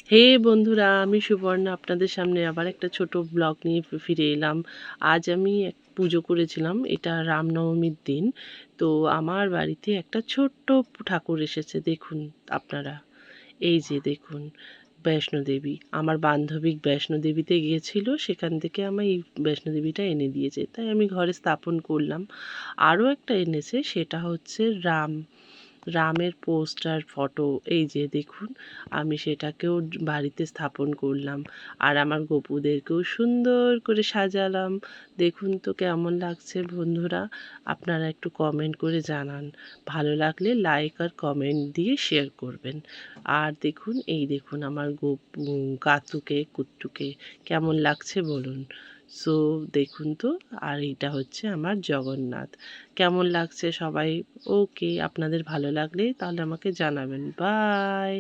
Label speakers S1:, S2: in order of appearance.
S1: হে বন্ধুরা, আমি সুবর্ণা আপনাদের সামনে আবার একটা ছোট ব্লগ নিয়ে ফিরে এলাম। আজ আমি পুজো করেছিলাম, এটা রামনবমীর দিন। তো আমার বাড়িতে একটা ছোট্ট ঠাকুর এসেছে, দেখুন আপনারা। এই যে দেখুন, বৈষ্ণোদেবী। আমার বান্ধবী বৈষ্ণোদেবীতে গিয়েছিল, সেখান থেকে আমার এই বৈষ্ণোদেবীটা এনে দিয়েছে, তাই আমি ঘরে স্থাপন করলাম। আরও একটা এনেছে, সেটা হচ্ছে রামের পোস্টার ফটো। এই যে দেখুন, আমি সেটাকেও বাড়িতে স্থাপন করলাম। আর আমার গপুদেরকেও সুন্দর করে সাজালাম। দেখুন তো কেমন লাগছে বন্ধুরা, আপনারা একটু কমেন্ট করে জানান। ভালো লাগলে লাইক আর কমেন্ট দিয়ে শেয়ার করবেন। আর দেখুন, এই দেখুন আমার কাতুকে কুট্টুকে কেমন লাগছে বলুন। সো দেখুন তো। আর এইটা হচ্ছে আমার জগন্নাথ। কেমন লাগছে সবাই? ওকে, আপনাদের ভালো লাগলে তাহলে আমাকে জানাবেন। বাই।